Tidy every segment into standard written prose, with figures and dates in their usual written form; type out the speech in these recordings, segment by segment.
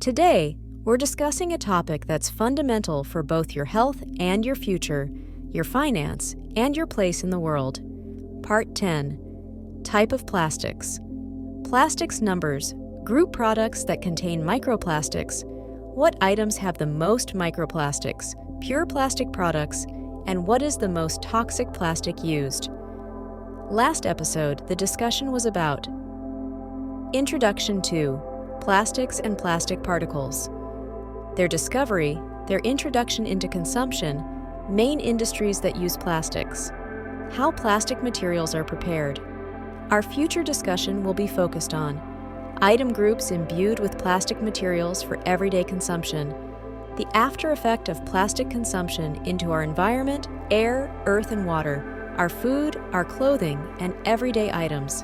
Today, we're discussing a topic that's fundamental for both your health and your future, your finance, and your place in the world. Part 10. Type of plastics. Plastics numbers, group products that contain microplastics, what items have the most microplastics, pure plastic products, and what is the most toxic plastic used. Last episode, the discussion was about Introduction to plastics and plastic particles, their discovery, their introduction into consumption, main industries that use plastics, how plastic materials are prepared. Our future discussion will be focused on item groups imbued with plastic materials for everyday consumption, the after effect of plastic consumption into our environment, air, earth, and water, our food, our clothing, and everyday items.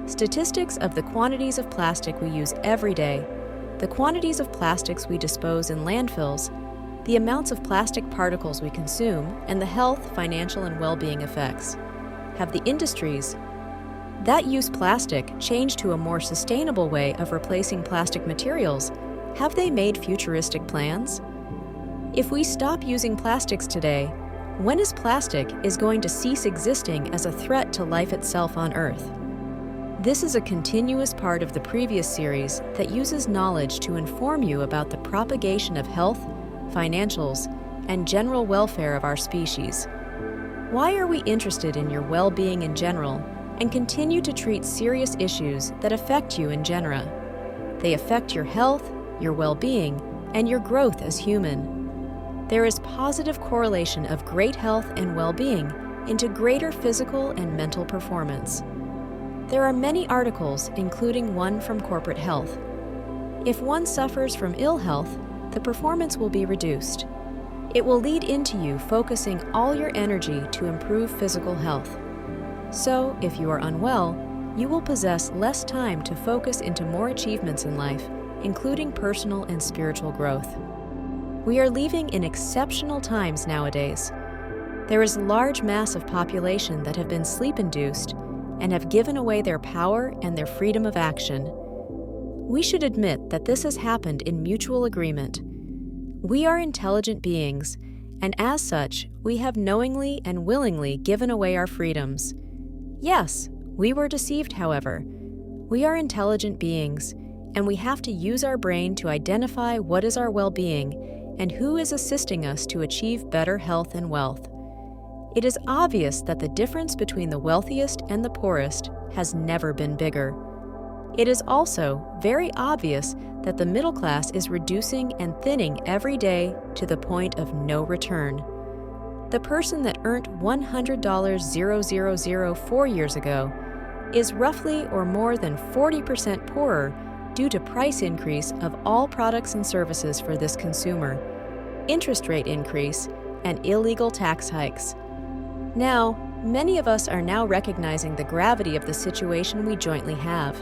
Statistics of the quantities of plastic we use every day, the quantities of plastics we dispose in landfills, the amounts of plastic particles we consume, and the health, financial, and well-being effects. Have the industries that use plastic changed to a more sustainable way of replacing plastic materials? Have they made futuristic plans? If we stop using plastics today, when is plastic going to cease existing as a threat to life itself on Earth? This is a continuous part of the previous series that uses knowledge to inform you about the propagation of health, financials, and general welfare of our species. Why are we interested in your well-being in general and continue to treat serious issues that affect you in genera? They affect your health, your well-being, and your growth as human. There is positive correlation of great health and well-being into greater physical and mental performance. There are many articles, including one from Corporate Health. If one suffers from ill health, the performance will be reduced. It will lead into you focusing all your energy to improve physical health. So, if you are unwell, you will possess less time to focus into more achievements in life, including personal and spiritual growth. We are living in exceptional times nowadays. There is a large mass of population that have been sleep-induced and have given away their power and their freedom of action. We should admit that this has happened in mutual agreement. We are intelligent beings, and as such, we have knowingly and willingly given away our freedoms. Yes, we were deceived, however. We are intelligent beings, and we have to use our brain to identify what is our well-being and who is assisting us to achieve better health and wealth. It is obvious that the difference between the wealthiest and the poorest has never been bigger. It is also very obvious that the middle class is reducing and thinning every day to the point of no return. The person that earned $100,000 4 years ago is roughly or more than 40% poorer due to price increase of all products and services for this consumer, interest rate increase, and illegal tax hikes. Now, many of us are now recognizing the gravity of the situation we jointly have.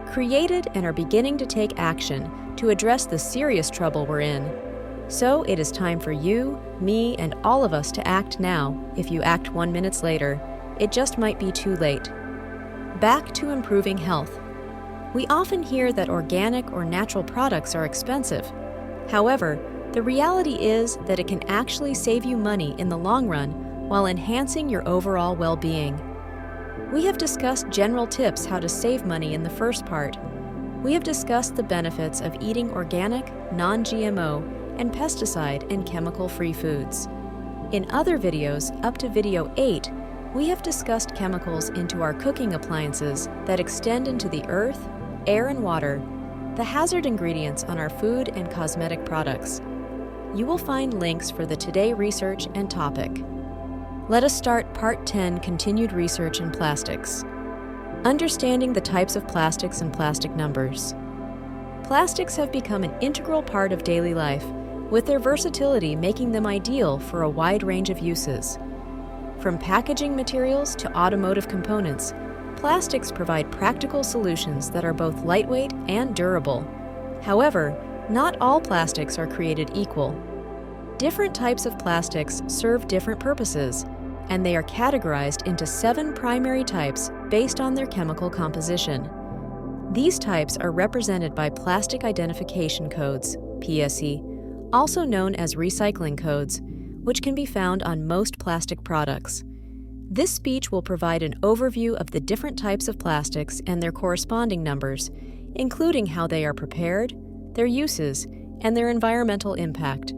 Created and are beginning to take action to address the serious trouble we're in. So it is time for you, me, and all of us to act now. If you act 1 minute later, it just might be too late. Back to improving health. We often hear that organic or natural products are expensive. However, the reality is that it can actually save you money in the long run while enhancing your overall well-being. We have discussed general tips how to save money in the first part. We have discussed the benefits of eating organic, non-GMO, and pesticide and chemical-free foods. In other videos, up to video 8, we have discussed chemicals into our cooking appliances that extend into the earth, air, and water, the hazard ingredients on our food and cosmetic products. You will find links for the Today research and topic. Let us start Part 10, Continued Research in Plastics. Understanding the types of plastics and plastic numbers. Plastics have become an integral part of daily life, with their versatility making them ideal for a wide range of uses. From packaging materials to automotive components, plastics provide practical solutions that are both lightweight and durable. However, not all plastics are created equal. Different types of plastics serve different purposes, and they are categorized into 7 primary types based on their chemical composition. These types are represented by plastic identification codes, PSC, also known as recycling codes, which can be found on most plastic products. This speech will provide an overview of the different types of plastics and their corresponding numbers, including how they are prepared, their uses, and their environmental impact.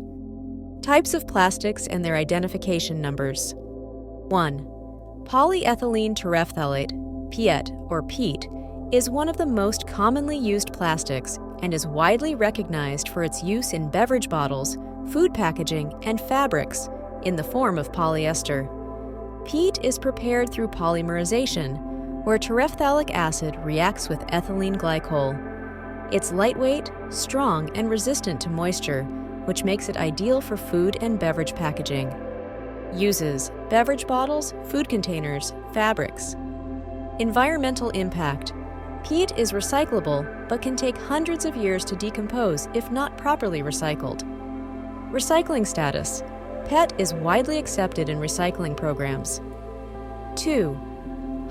Types of plastics and their identification numbers. 1. Polyethylene terephthalate, PET or PET, is one of the most commonly used plastics and is widely recognized for its use in beverage bottles, food packaging, and fabrics in the form of polyester. PET is prepared through polymerization, where terephthalic acid reacts with ethylene glycol. It's lightweight, strong, and resistant to moisture, which makes it ideal for food and beverage packaging. Uses: beverage bottles, food containers, fabrics. Environmental impact. PET is recyclable, but can take hundreds of years to decompose if not properly recycled. Recycling status. PET is widely accepted in recycling programs. 2.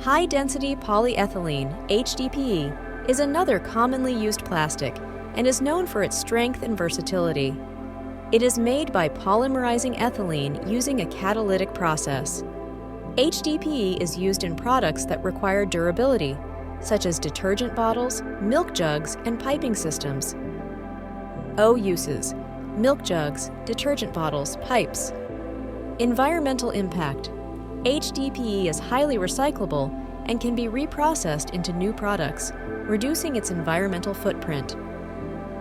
High-density polyethylene, HDPE, is another commonly used plastic and is known for its strength and versatility. It is made by polymerizing ethylene using a catalytic process. HDPE is used in products that require durability, such as detergent bottles, milk jugs, and piping systems. O uses: milk jugs, detergent bottles, pipes. Environmental impact. HDPE is highly recyclable and can be reprocessed into new products, reducing its environmental footprint.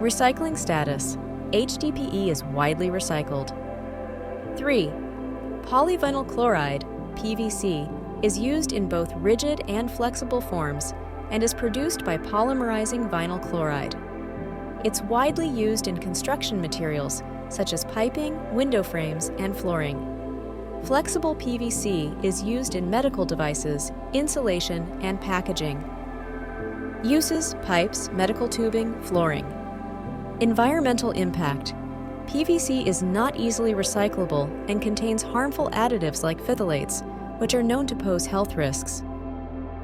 Recycling status. HDPE is widely recycled. 3. Polyvinyl chloride, PVC, is used in both rigid and flexible forms and is produced by polymerizing vinyl chloride. It's widely used in construction materials such as piping, window frames, and flooring. Flexible PVC is used in medical devices, insulation, and packaging. Uses: pipes, medical tubing, flooring. Environmental impact. PVC is not easily recyclable and contains harmful additives like phthalates, which are known to pose health risks.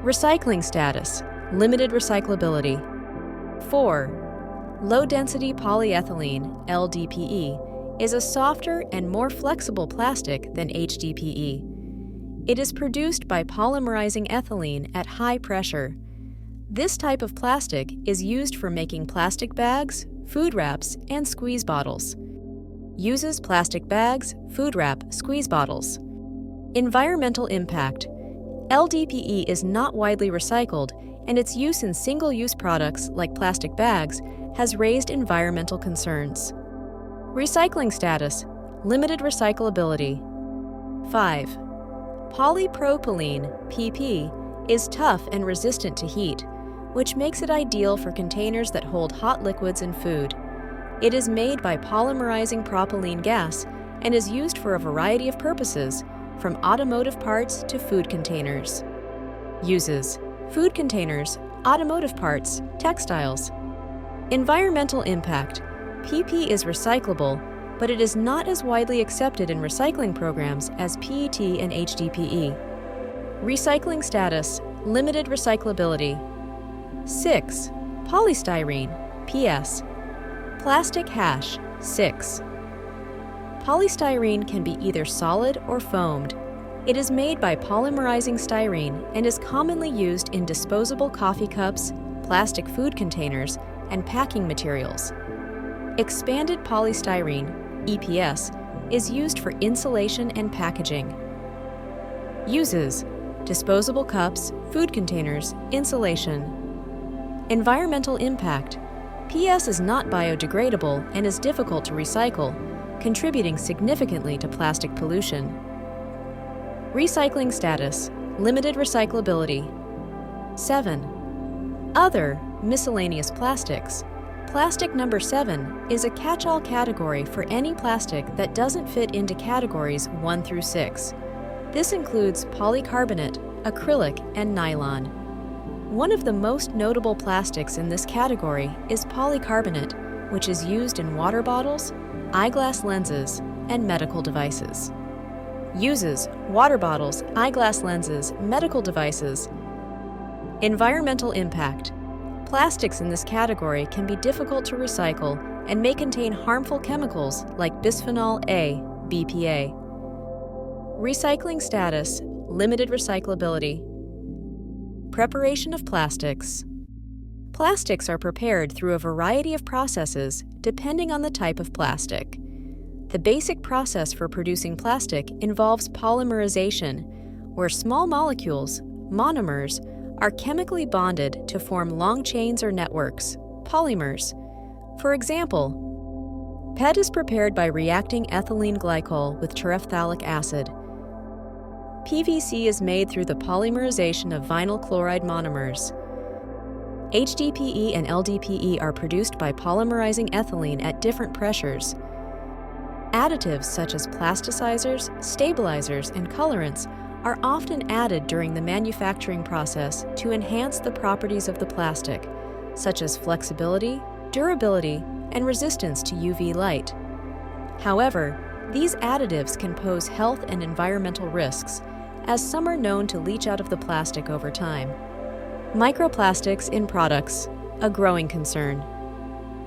Recycling status. Limited recyclability. 4. Low-density polyethylene, LDPE, is a softer and more flexible plastic than HDPE. It is produced by polymerizing ethylene at high pressure. This type of plastic is used for making plastic bags, food wraps, and squeeze bottles. Uses: plastic bags, food wrap, squeeze bottles. Environmental impact. LDPE is not widely recycled, and its use in single-use products like plastic bags has raised environmental concerns. Recycling status. Limited recyclability. 5. Polypropylene, PP, is tough and resistant to heat, which makes it ideal for containers that hold hot liquids and food. It is made by polymerizing propylene gas and is used for a variety of purposes, from automotive parts to food containers. Uses: food containers, automotive parts, textiles. Environmental impact. PP is recyclable, but it is not as widely accepted in recycling programs as PET and HDPE. Recycling status. Limited recyclability. 6. Polystyrene, PS. Plastic hash, 6. Polystyrene can be either solid or foamed. It is made by polymerizing styrene and is commonly used in disposable coffee cups, plastic food containers, and packing materials. Expanded polystyrene, EPS, is used for insulation and packaging. Uses: disposable cups, food containers, insulation. Environmental impact. PS is not biodegradable and is difficult to recycle, contributing significantly to plastic pollution. Recycling status. Limited recyclability. 7. Other miscellaneous plastics. Plastic number 7 is a catch-all category for any plastic that doesn't fit into categories 1 through 6. This includes polycarbonate, acrylic, and nylon. One of the most notable plastics in this category is polycarbonate, which is used in water bottles, eyeglass lenses, and medical devices. Uses: water bottles, eyeglass lenses, medical devices. Environmental impact. Plastics in this category can be difficult to recycle and may contain harmful chemicals like bisphenol A, BPA. Recycling status: limited recyclability. Preparation of plastics. Plastics are prepared through a variety of processes depending on the type of plastic. The basic process for producing plastic involves polymerization, where small molecules, monomers, are chemically bonded to form long chains or networks, polymers. For example, PET is prepared by reacting ethylene glycol with terephthalic acid. PVC is made through the polymerization of vinyl chloride monomers. HDPE and LDPE are produced by polymerizing ethylene at different pressures. Additives such as plasticizers, stabilizers, and colorants are often added during the manufacturing process to enhance the properties of the plastic, such as flexibility, durability, and resistance to UV light. However, these additives can pose health and environmental risks, as some are known to leach out of the plastic over time. Microplastics in products, a growing concern.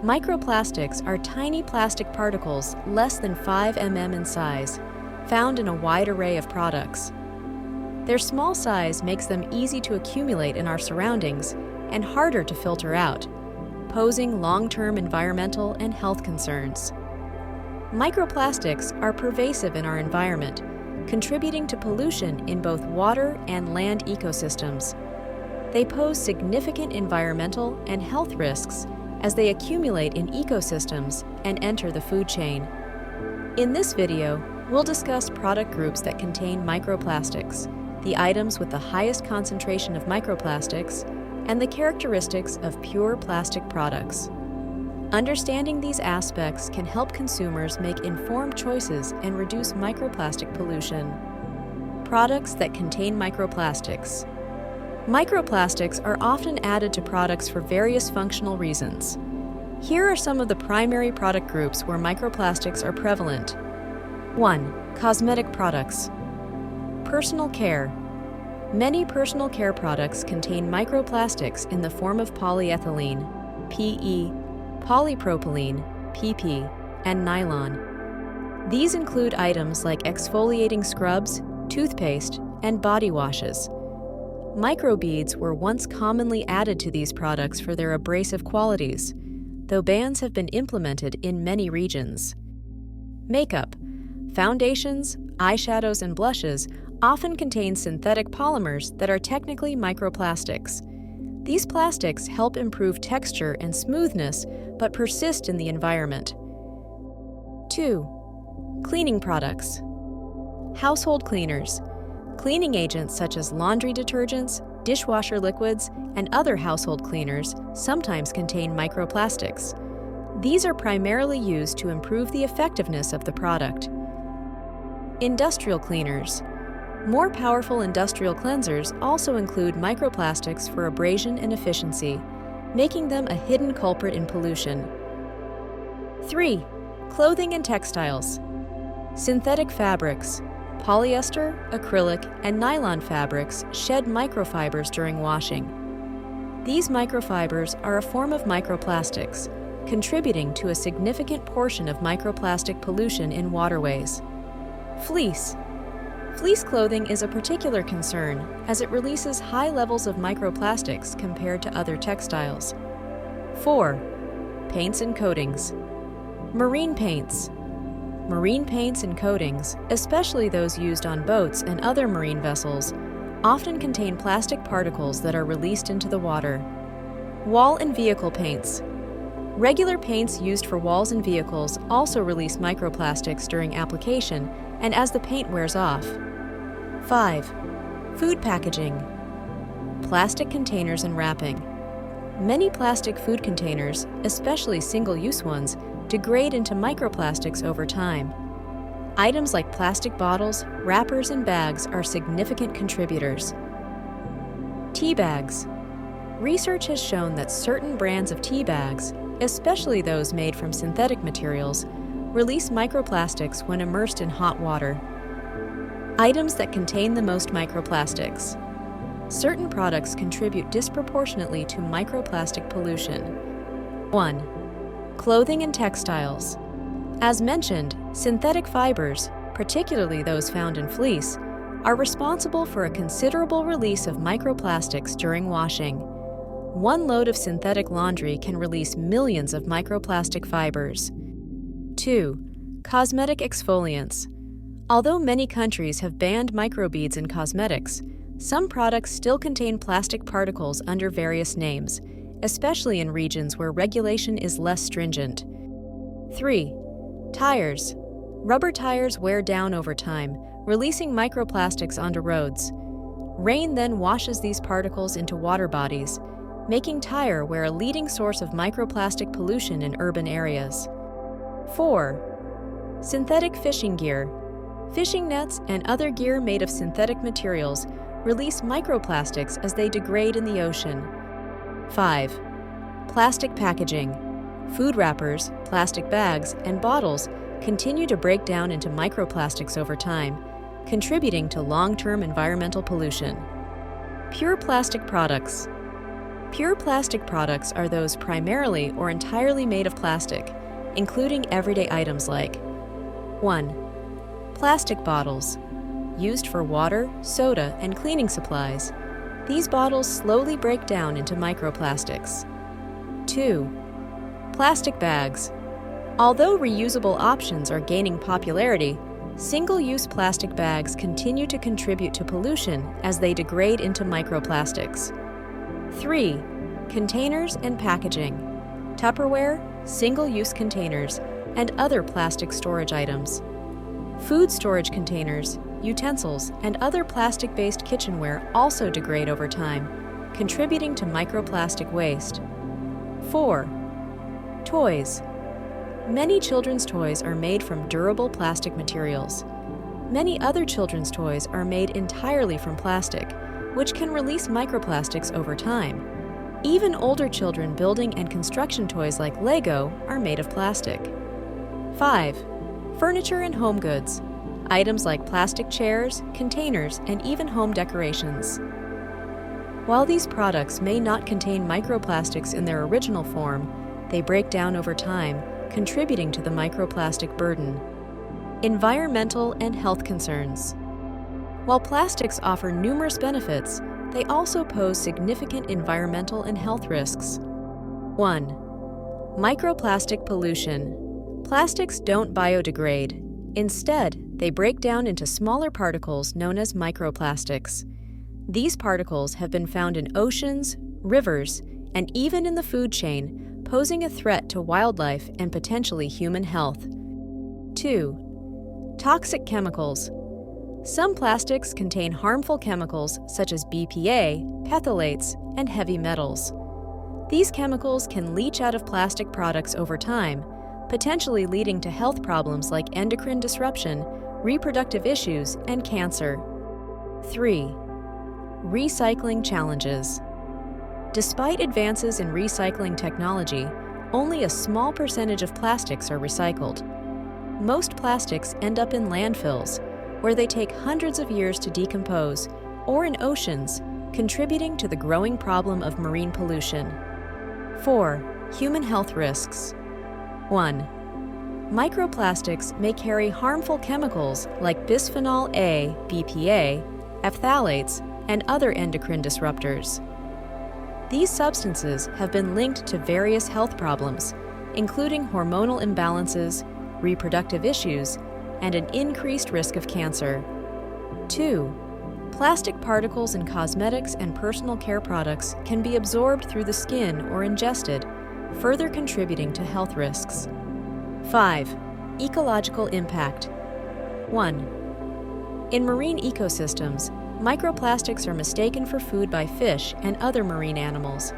Microplastics are tiny plastic particles less than 5 mm in size, found in a wide array of products. Their small size makes them easy to accumulate in our surroundings and harder to filter out, posing long-term environmental and health concerns. Microplastics are pervasive in our environment, contributing to pollution in both water and land ecosystems. They pose significant environmental and health risks as they accumulate in ecosystems and enter the food chain. In this video, we'll discuss product groups that contain microplastics, the items with the highest concentration of microplastics, and the characteristics of pure plastic products. Understanding these aspects can help consumers make informed choices and reduce microplastic pollution. Products that contain microplastics. Microplastics are often added to products for various functional reasons. Here are some of the primary product groups where microplastics are prevalent. 1. Cosmetic products. Personal care. Many personal care products contain microplastics in the form of polyethylene, PE, polypropylene, PP, and nylon. These include items like exfoliating scrubs, toothpaste, and body washes. Microbeads were once commonly added to these products for their abrasive qualities, though bans have been implemented in many regions. Makeup. Foundations, eyeshadows, and blushes often contain synthetic polymers that are technically microplastics. These plastics help improve texture and smoothness, but persist in the environment. 2. Cleaning products. Household cleaners. Cleaning agents such as laundry detergents, dishwasher liquids, and other household cleaners sometimes contain microplastics. These are primarily used to improve the effectiveness of the product. Industrial cleaners. More powerful industrial cleansers also include microplastics for abrasion and efficiency, making them a hidden culprit in pollution. 3. Clothing and textiles. Synthetic fabrics. Polyester, acrylic, and nylon fabrics shed microfibers during washing. These microfibers are a form of microplastics, contributing to a significant portion of microplastic pollution in waterways. Fleece. Fleece clothing is a particular concern as it releases high levels of microplastics compared to other textiles. 4. Paints and coatings. Marine paints. Marine paints and coatings, especially those used on boats and other marine vessels, often contain plastic particles that are released into the water. Wall and vehicle paints. Regular paints used for walls and vehicles also release microplastics during application and as the paint wears off. 5. Food packaging. Plastic containers and wrapping. Many plastic food containers, especially single-use ones, degrade into microplastics over time. Items like plastic bottles, wrappers, and bags are significant contributors. Tea bags. Research has shown that certain brands of tea bags, especially those made from synthetic materials, release microplastics when immersed in hot water. Items that contain the most microplastics. certain products contribute disproportionately to microplastic pollution. 1. Clothing and textiles. As mentioned, synthetic fibers, particularly those found in fleece, are responsible for a considerable release of microplastics during washing. One load of synthetic laundry can release millions of microplastic fibers. 2. Cosmetic exfoliants. Although many countries have banned microbeads in cosmetics, some products still contain plastic particles under various names, especially in regions where regulation is less stringent. 3. Tires. Rubber tires wear down over time, releasing microplastics onto roads. Rain then washes these particles into water bodies, making tire wear a leading source of microplastic pollution in urban areas. 4. Synthetic fishing gear. Fishing nets and other gear made of synthetic materials release microplastics as they degrade in the ocean. 5. Plastic packaging. Food wrappers, plastic bags, and bottles continue to break down into microplastics over time, contributing to long-term environmental pollution. Pure plastic products. Pure plastic products are those primarily or entirely made of plastic, including everyday items like 1. Plastic bottles. Used for water, soda, and cleaning supplies, these bottles slowly break down into microplastics. 2. Plastic bags. Although reusable options are gaining popularity, single-use plastic bags continue to contribute to pollution as they degrade into microplastics. 3. Containers and packaging. Tupperware, single-use containers, and other plastic storage items. Food storage containers, utensils, and other plastic-based kitchenware also degrade over time, contributing to microplastic waste. 4. Toys. Many children's toys are made from durable plastic materials. Many other children's toys are made entirely from plastic, which can release microplastics over time. Even older children building and construction toys like Lego are made of plastic. 5. Furniture and home goods. Items like plastic chairs, containers, and even home decorations. While these products may not contain microplastics in their original form, they break down over time, contributing to the microplastic burden. Environmental and health concerns. While plastics offer numerous benefits, they also pose significant environmental and health risks. 1. Microplastic pollution. Plastics don't biodegrade. Instead, they break down into smaller particles known as microplastics. These particles have been found in oceans, rivers, and even in the food chain, posing a threat to wildlife and potentially human health. 2. Toxic chemicals. Some plastics contain harmful chemicals such as BPA, phthalates, and heavy metals. These chemicals can leach out of plastic products over time, potentially leading to health problems like endocrine disruption, reproductive issues, and cancer. 3. Recycling challenges. Despite advances in recycling technology, only a small percentage of plastics are recycled. Most plastics end up in landfills, where they take hundreds of years to decompose, or in oceans, contributing to the growing problem of marine pollution. 4. Human health risks. 1. Microplastics may carry harmful chemicals like bisphenol A, BPA, phthalates, and other endocrine disruptors. These substances have been linked to various health problems, including hormonal imbalances, reproductive issues, and an increased risk of cancer. 2. Plastic particles in cosmetics and personal care products can be absorbed through the skin or ingested, further contributing to health risks. 5. Ecological impact. 1. In marine ecosystems, microplastics are mistaken for food by fish and other marine animals.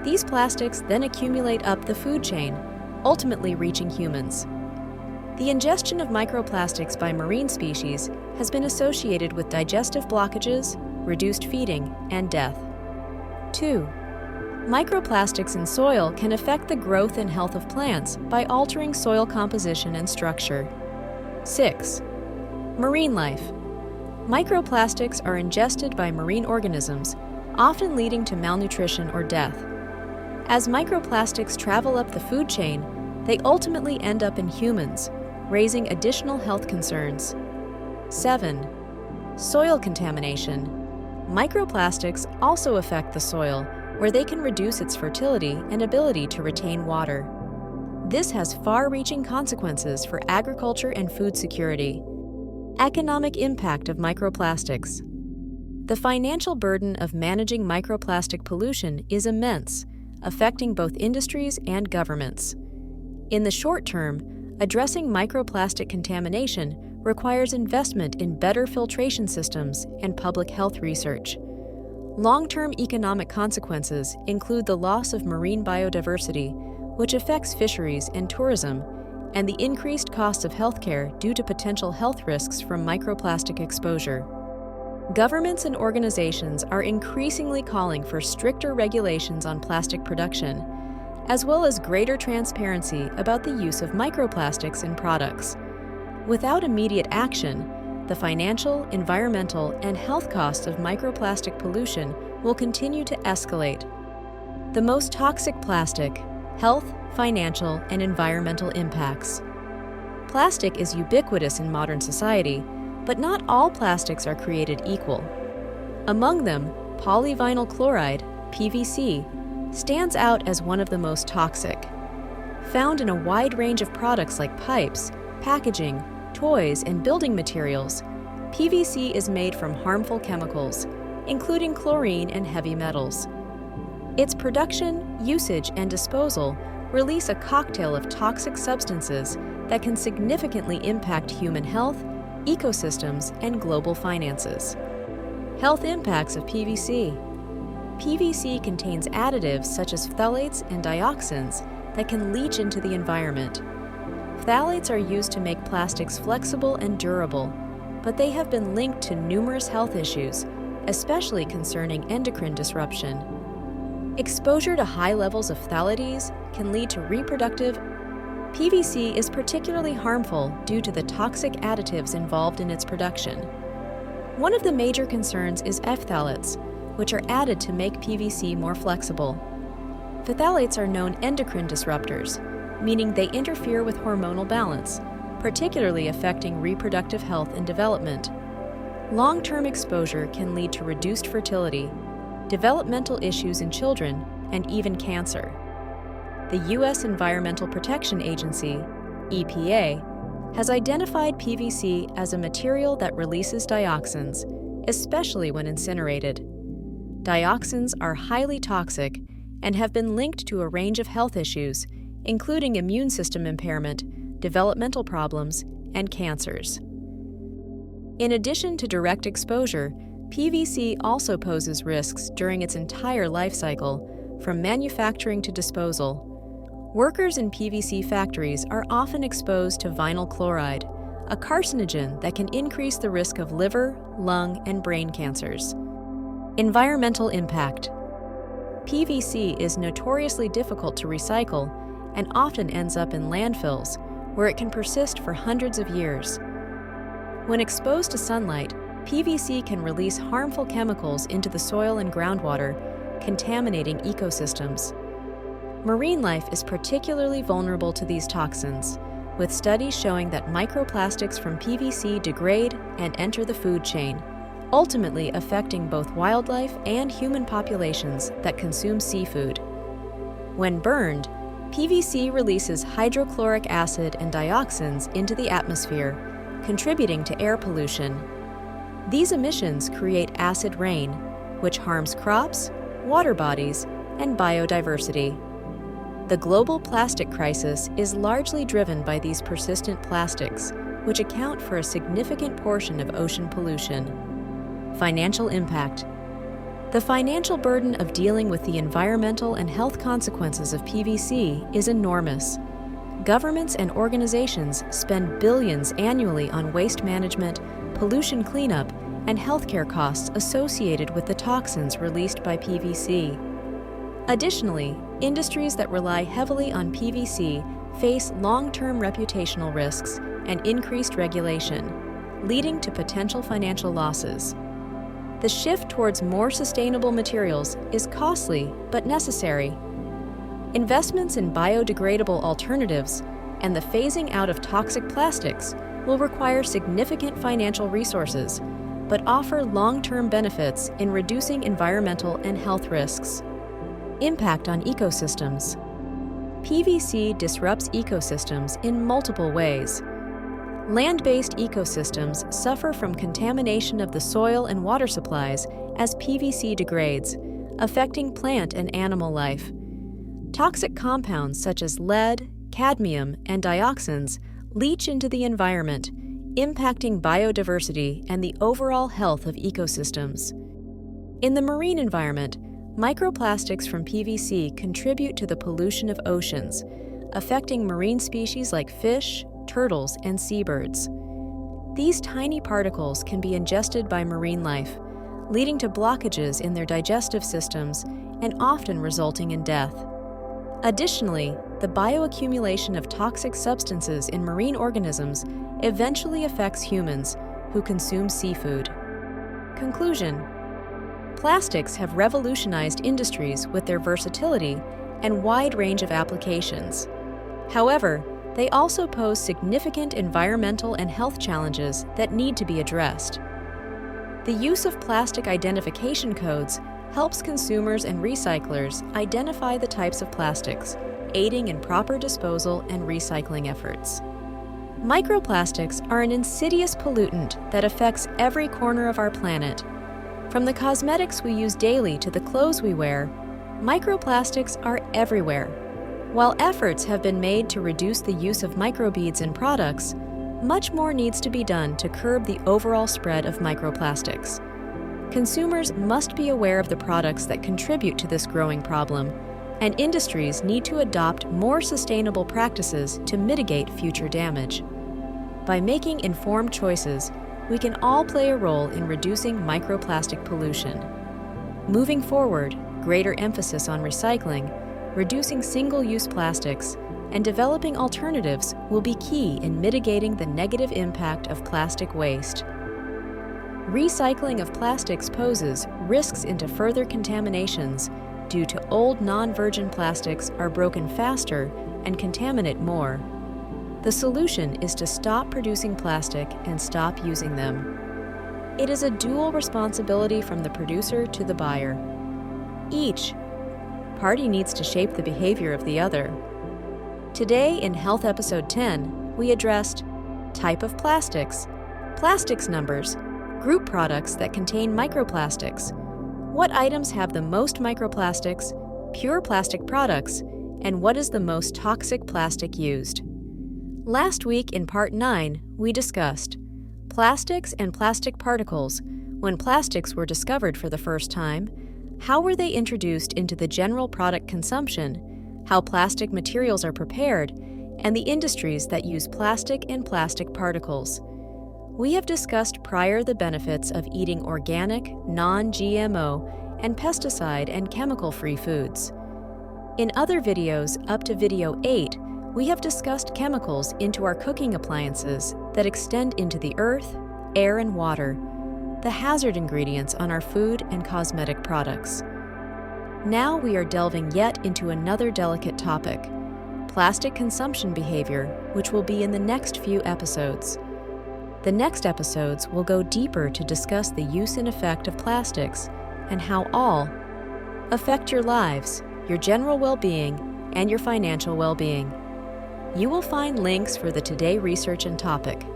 These plastics then accumulate up the food chain, ultimately reaching humans. The ingestion of microplastics by marine species has been associated with digestive blockages, reduced feeding, and death. 2. Microplastics in soil can affect the growth and health of plants by altering soil composition and structure. 6. Marine life. Microplastics are ingested by marine organisms, often leading to malnutrition or death. As microplastics travel up the food chain, they ultimately end up in humans, raising additional health concerns. 7. Soil contamination. Microplastics also affect the soil, where they can reduce its fertility and ability to retain water. This has far-reaching consequences for agriculture and food security. Economic impact of microplastics. The financial burden of managing microplastic pollution is immense, affecting both industries and governments. In the short term, addressing microplastic contamination requires investment in better filtration systems and public health research. Long-term economic consequences include the loss of marine biodiversity, which affects fisheries and tourism, and the increased cost of healthcare due to potential health risks from microplastic exposure. Governments and organizations are increasingly calling for stricter regulations on plastic production, as well as greater transparency about the use of microplastics in products. Without immediate action, the financial, environmental, and health costs of microplastic pollution will continue to escalate. The most toxic plastic: health, financial, and environmental impacts. Plastic is ubiquitous in modern society, but not all plastics are created equal. Among them, polyvinyl chloride, PVC, stands out as one of the most toxic. Found in a wide range of products like pipes, packaging, toys, and building materials, PVC is made from harmful chemicals, including chlorine and heavy metals. Its production, usage, and disposal release a cocktail of toxic substances that can significantly impact human health, ecosystems, and global finances. Health impacts of PVC. PVC contains additives such as phthalates and dioxins that can leach into the environment. Phthalates are used to make plastics flexible and durable, but they have been linked to numerous health issues, especially concerning endocrine disruption. Exposure to high levels of phthalates can lead to reproductive. PVC is particularly harmful due to the toxic additives involved in its production. One of the major concerns is phthalates, which are added to make PVC more flexible. Phthalates are known endocrine disruptors, meaning they interfere with hormonal balance, particularly affecting reproductive health and development. Long-term exposure can lead to reduced fertility, developmental issues in children, and even cancer. The U.S. Environmental Protection Agency, EPA, has identified PVC as a material that releases dioxins, especially when incinerated. Dioxins are highly toxic and have been linked to a range of health issues, including immune system impairment, developmental problems, and cancers. In addition to direct exposure, PVC also poses risks during its entire life cycle, from manufacturing to disposal. Workers in PVC factories are often exposed to vinyl chloride, a carcinogen that can increase the risk of liver, lung, and brain cancers. Environmental impact. PVC is notoriously difficult to recycle and often ends up in landfills, where it can persist for hundreds of years. When exposed to sunlight, PVC can release harmful chemicals into the soil and groundwater, contaminating ecosystems. Marine life is particularly vulnerable to these toxins, with studies showing that microplastics from PVC degrade and enter the food chain, ultimately affecting both wildlife and human populations that consume seafood. When burned, PVC releases hydrochloric acid and dioxins into the atmosphere, contributing to air pollution. These emissions create acid rain, which harms crops, water bodies, and biodiversity. The global plastic crisis is largely driven by these persistent plastics, which account for a significant portion of ocean pollution. Financial impact. The financial burden of dealing with the environmental and health consequences of PVC is enormous. Governments and organizations spend billions annually on waste management, pollution cleanup, and healthcare costs associated with the toxins released by PVC. Additionally, industries that rely heavily on PVC face long-term reputational risks and increased regulation, leading to potential financial losses. The shift towards more sustainable materials is costly but necessary. Investments in biodegradable alternatives and the phasing out of toxic plastics will require significant financial resources, but offer long-term benefits in reducing environmental and health risks. Impact on ecosystems. PVC disrupts ecosystems in multiple ways. Land-based ecosystems suffer from contamination of the soil and water supplies as PVC degrades, affecting plant and animal life. Toxic compounds such as lead, cadmium, and dioxins leach into the environment, impacting biodiversity and the overall health of ecosystems. In the marine environment, microplastics from PVC contribute to the pollution of oceans, affecting marine species like fish, turtles, and seabirds. These tiny particles can be ingested by marine life, leading to blockages in their digestive systems and often resulting in death. Additionally, the bioaccumulation of toxic substances in marine organisms eventually affects humans who consume seafood. Conclusion: plastics have revolutionized industries with their versatility and wide range of applications. However, they also pose significant environmental and health challenges that need to be addressed. The use of plastic identification codes helps consumers and recyclers identify the types of plastics, aiding in proper disposal and recycling efforts. Microplastics are an insidious pollutant that affects every corner of our planet. From the cosmetics we use daily to the clothes we wear, microplastics are everywhere. While efforts have been made to reduce the use of microbeads in products, much more needs to be done to curb the overall spread of microplastics. Consumers must be aware of the products that contribute to this growing problem, and industries need to adopt more sustainable practices to mitigate future damage. By making informed choices, we can all play a role in reducing microplastic pollution. Moving forward, greater emphasis on recycling, reducing single-use plastics, and developing alternatives will be key in mitigating the negative impact of plastic waste. Recycling of plastics poses risks into further contaminations due to old non-virgin plastics are broken faster and contaminate more. The solution is to stop producing plastic and stop using them. It is a dual responsibility from the producer to the buyer. Each party needs to shape the behavior of the other. Today in Health Episode 10, we addressed type of plastics, plastics numbers, group products that contain microplastics, what items have the most microplastics, pure plastic products, and what is the most toxic plastic used. Last week in Part 9, we discussed plastics and plastic particles. When plastics were discovered for the first time, how were they introduced into the general product consumption, how plastic materials are prepared, and the industries that use plastic and plastic particles. We have discussed prior the benefits of eating organic, non-GMO, and pesticide and chemical-free foods. In other videos up to video 8, we have discussed chemicals into our cooking appliances that extend into the earth, air, and water, the hazard ingredients on our food and cosmetic products. Now we are delving yet into another delicate topic, plastic consumption behavior, which will be in the next few episodes. The next episodes will go deeper to discuss the use and effect of plastics and how all affect your lives, your general well-being, and your financial well-being. You will find links for the Today research and topic.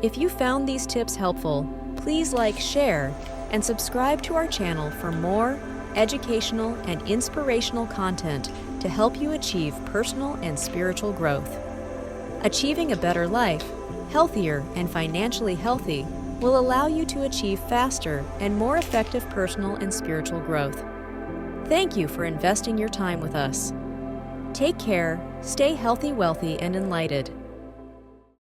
If you found these tips helpful, please like, share, and subscribe to our channel for more educational and inspirational content to help you achieve personal and spiritual growth. Achieving a better life, healthier and financially healthy, will allow you to achieve faster and more effective personal and spiritual growth. Thank you for investing your time with us. Take care, stay healthy, wealthy, and enlightened.